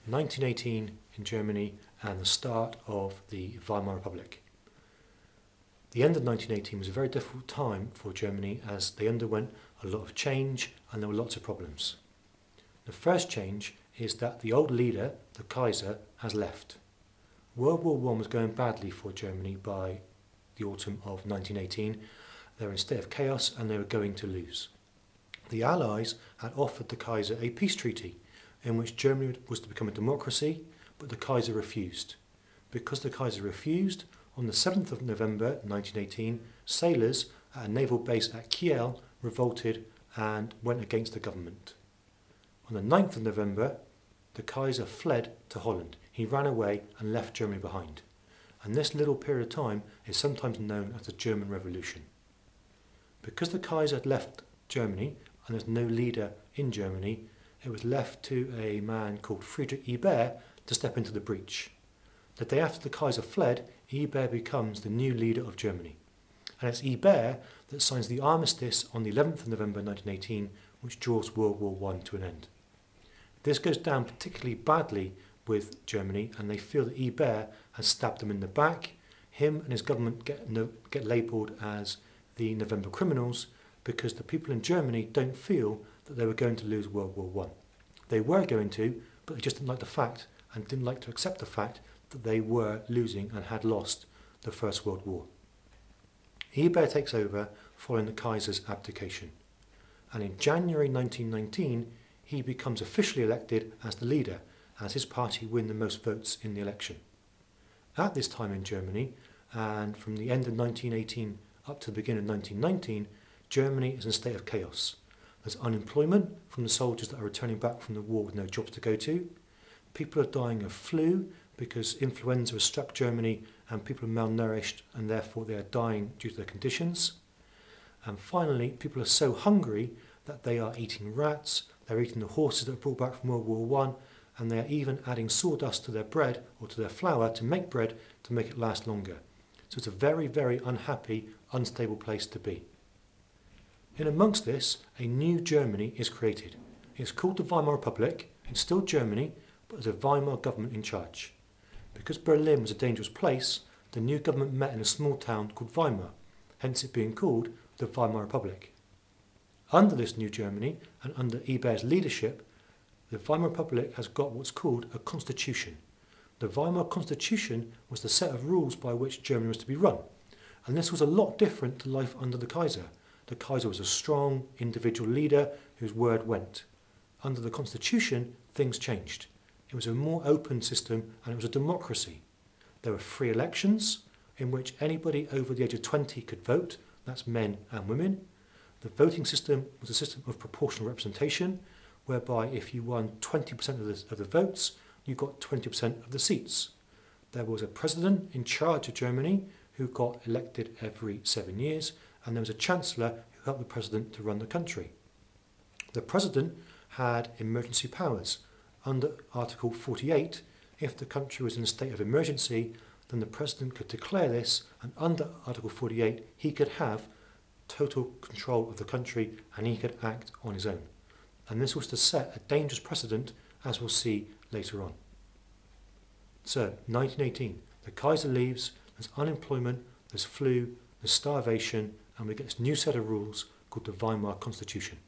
1918 in Germany and the start of the Weimar Republic. The end of 1918 was a very difficult time for Germany as they underwent a lot of change and there were lots of problems. The first change is that the old leader, the Kaiser, has left. World War I was going badly for Germany by the autumn of 1918. They were in a state of chaos and they were going to lose. The Allies had offered the Kaiser a peace treaty in which Germany was to become a democracy, but the Kaiser refused. Because the Kaiser refused, on the 7th of November 1918, sailors at a naval base at Kiel revolted and went against the government. On the 9th of November, the Kaiser fled to Holland. He ran away and left Germany behind. And this little period of time is sometimes known as the German Revolution. Because the Kaiser had left Germany and there's no leader in Germany, it was left to a man called Friedrich Ebert to step into the breach. The day after the Kaiser fled, Ebert becomes the new leader of Germany. And it's Ebert that signs the armistice on the 11th of November 1918, which draws World War I to an end. This goes down particularly badly with Germany, and they feel that Ebert has stabbed them in the back. Him and his government get labelled as the November criminals because the people in Germany don't feel that they were going to lose World War I. They were going to, but they just didn't like the fact and didn't like to accept the fact that they were losing and had lost the First World War. Ebert takes over following the Kaiser's abdication. And in January 1919, he becomes officially elected as the leader, as his party win the most votes in the election. At this time in Germany, and from the end of 1918 up to the beginning of 1919, Germany is in a state of chaos. There's unemployment from the soldiers that are returning back from the war with no jobs to go to. People are dying of flu because influenza has struck Germany and people are malnourished and therefore they are dying due to their conditions. And finally, people are so hungry that they are eating rats, they're eating the horses that were brought back from World War I, and they are even adding sawdust to their bread or to their flour to make bread to make it last longer. So it's a very, very unhappy, unstable place to be. In amongst this, a new Germany is created. It's called the Weimar Republic. It's still Germany, but there's a Weimar government in charge. Because Berlin was a dangerous place, the new government met in a small town called Weimar, hence it being called the Weimar Republic. Under this new Germany, and under Ebert's leadership, the Weimar Republic has got what's called a constitution. The Weimar Constitution was the set of rules by which Germany was to be run. And this was a lot different to life under the Kaiser. The Kaiser was a strong individual leader whose word went. Under the Constitution, things changed. It was a more open system and it was a democracy. There were free elections in which anybody over the age of 20 could vote, that's men and women. The voting system was a system of proportional representation, whereby if you won 20% of the votes, you got 20% of the seats. There was a president in charge of Germany who got elected every 7 years, and there was a chancellor who helped the president to run the country. The president had emergency powers. Under Article 48, if the country was in a state of emergency, then the president could declare this, and under Article 48, he could have total control of the country and he could act on his own. And this was to set a dangerous precedent, as we'll see later on. So, 1918, the Kaiser leaves, there's unemployment, there's flu, there's starvation, and we get this new set of rules called the Weimar Constitution.